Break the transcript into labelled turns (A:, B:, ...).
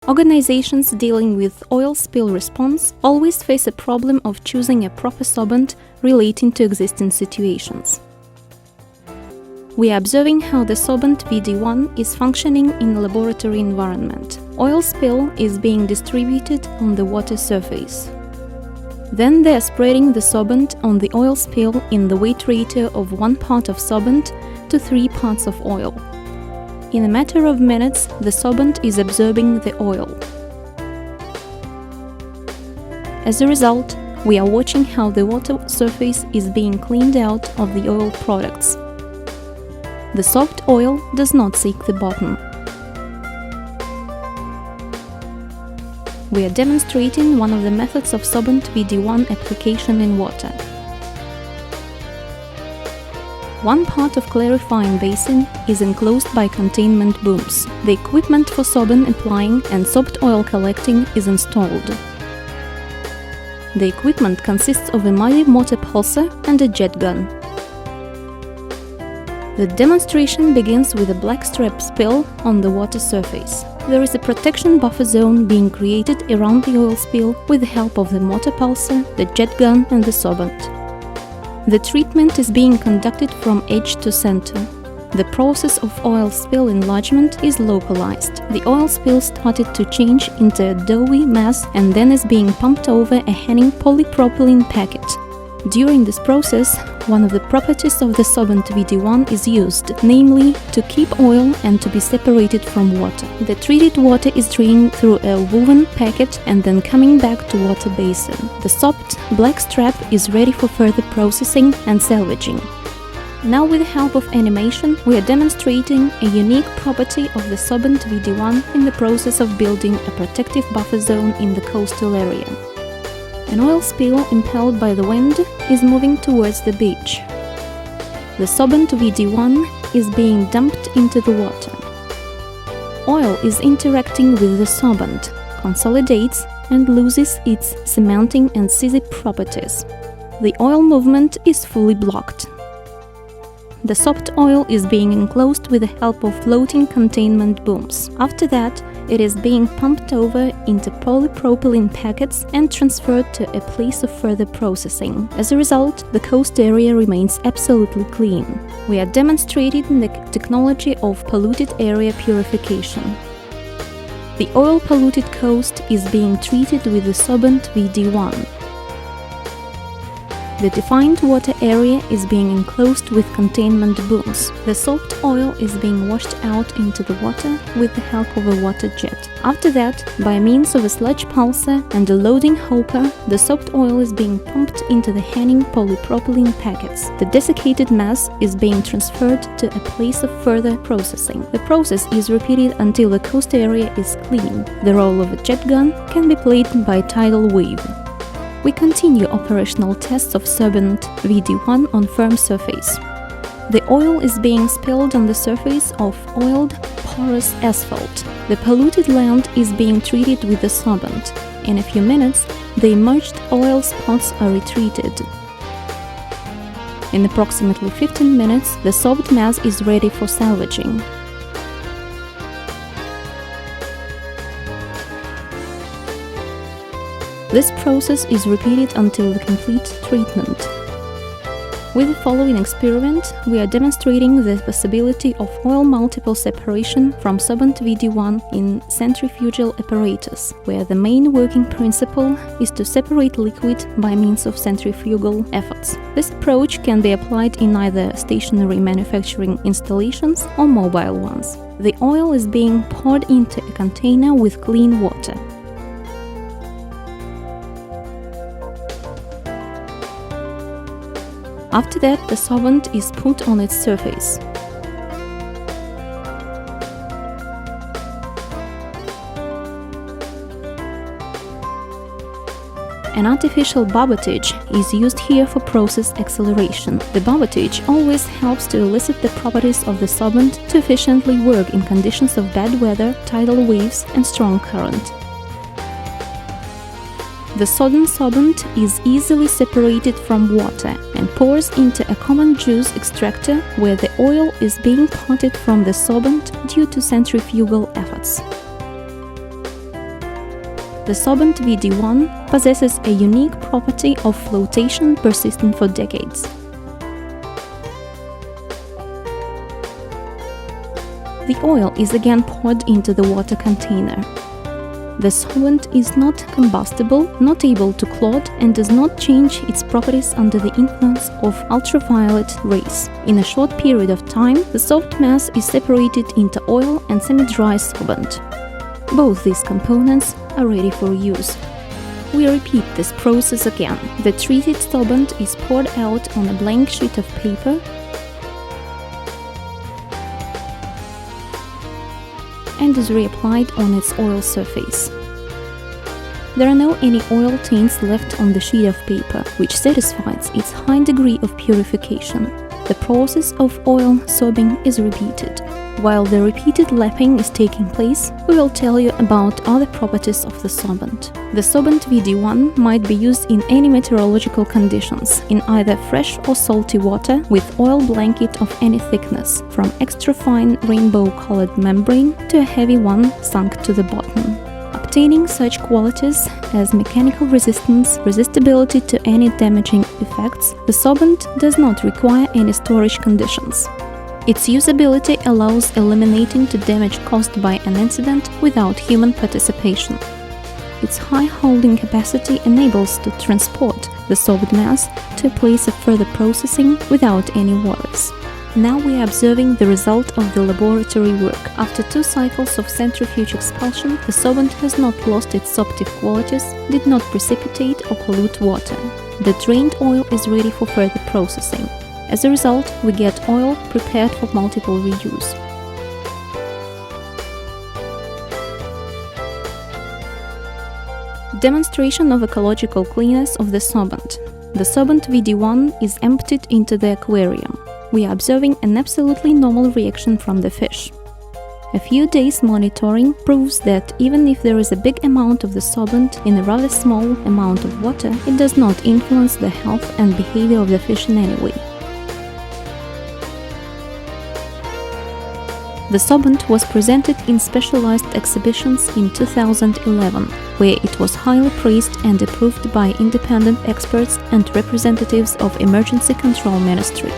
A: Organizations dealing with oil spill response always face a problem of choosing a proper solvent relating to existing situations. We are observing how the Sорбент VD1 is functioning in a laboratory environment. Oil spill is being distributed on the water surface. Then they are spreading the Sорбент on the oil spill in the weight ratio of 1 part of Sорбент to 3 parts of oil. In a matter of minutes, the Sорбент is absorbing the oil. As a result, we are watching how the water surface is being cleaned out of the oil products. The soft oil does not seek the bottom. We are demonstrating one of the methods of Sорбент VD1 application in water. One part of clarifying basin is enclosed by containment booms. The equipment for Sорбент applying and soft oil collecting is installed. The equipment consists of a muddy motor pulser and a jet gun. The demonstration begins with a black strap spill on the water surface. There is a protection buffer zone being created around the oil spill with the help of the motor pulser, the jet gun and the Sорбент. The treatment is being conducted from edge to center. The process of oil spill enlargement is localized. The oil spill started to change into a doughy mass and then is being pumped over a hanging polypropylene packet. During this process, one of the properties of the Sорбент VD1 is used, namely to keep oil and to be separated from water. The treated water is drained through a woven packet and then coming back to water basin. The soft black strap is ready for further processing and salvaging. Now, with the help of animation, we are demonstrating a unique property of the Sорбент VD1 in the process of building a protective buffer zone in the coastal area. An oil spill impelled by the wind is moving towards the beach. The Sорбент VD1 is being dumped into the water. Oil is interacting with the Sорбент, consolidates and loses its cementing and scissor properties. The oil movement is fully blocked. The soft oil is being enclosed with the help of floating containment booms. After that, it is being pumped over into polypropylene packets and transferred to a place of further processing. As a result, the coast area remains absolutely clean. We are demonstrating the technology of polluted area purification. The oil-polluted coast is being treated with the Sорбент VD1. The defined water area is being enclosed with containment booms. The soft oil is being washed out into the water with the help of a water jet. After that, by means of a sludge pulser and a loading hopper, the soft oil is being pumped into the hanging polypropylene packets. The desiccated mass is being transferred to a place of further processing. The process is repeated until the coast area is clean. The role of a jet gun can be played by a tidal wave. We continue operational tests of Sорбент VD1 on firm surface. The oil is being spilled on the surface of oiled, porous asphalt. The polluted land is being treated with the Sорбент. In a few minutes, the emerged oil spots are retreated. In approximately 15 minutes, the soft mass is ready for salvaging. This process is repeated until the complete treatment. With the following experiment, we are demonstrating the possibility of oil multiple separation from Sорбент VD1 in centrifugal apparatus, where the main working principle is to separate liquid by means of centrifugal efforts. This approach can be applied in either stationary manufacturing installations or mobile ones. The oil is being poured into a container with clean water. After that, the Sорбент is put on its surface. An artificial barbotage is used here for process acceleration. The barbotage always helps to elicit the properties of the Sорбент to efficiently work in conditions of bad weather, tidal waves and strong current. The sodden Sорбент is easily separated from water and pours into a common juice extractor where the oil is being parted from the Sорбент due to centrifugal efforts. The Sorbent VD1 possesses a unique property of flotation persistent for decades. The oil is again poured into the water container. The solvent is not combustible, not able to clot, and does not change its properties under the influence of ultraviolet rays. In a short period of time, the soft mass is separated into oil and semi-dry solvent. Both these components are ready for use. We repeat this process again. The treated solvent is poured out on a blank sheet of paper and is reapplied on its oil surface. There are no any oil stains left on the sheet of paper, which satisfies its high degree of purification. The process of oil sorbing is repeated. While the repeated lapping is taking place, we will tell you about other properties of the sorbent. The Sorbent VD1 might be used in any meteorological conditions, in either fresh or salty water with oil blanket of any thickness, from extra fine rainbow-colored membrane to a heavy one sunk to the bottom. Obtaining such qualities as mechanical resistance, resistibility to any damaging effects, the sorbent does not require any storage conditions. Its usability allows eliminating the damage caused by an incident without human participation. Its high holding capacity enables to transport the sorbed mass to a place of further processing without any worries. Now we are observing the result of the laboratory work. After 2 cycles of centrifuge expulsion, the sorbent has not lost its sorptive qualities, did not precipitate or pollute water. The drained oil is ready for further processing. As a result, we get oil prepared for multiple reuse. Demonstration of ecological cleanness of the sorbent. The Sorbent VD1 is emptied into the aquarium. We are observing an absolutely normal reaction from the fish. A few days monitoring proves that even if there is a big amount of the sorbent in a rather small amount of water, it does not influence the health and behavior of the fish in any way. The sorbent was presented in specialized exhibitions in 2011, where it was highly praised and approved by independent experts and representatives of Emergency Control Ministry.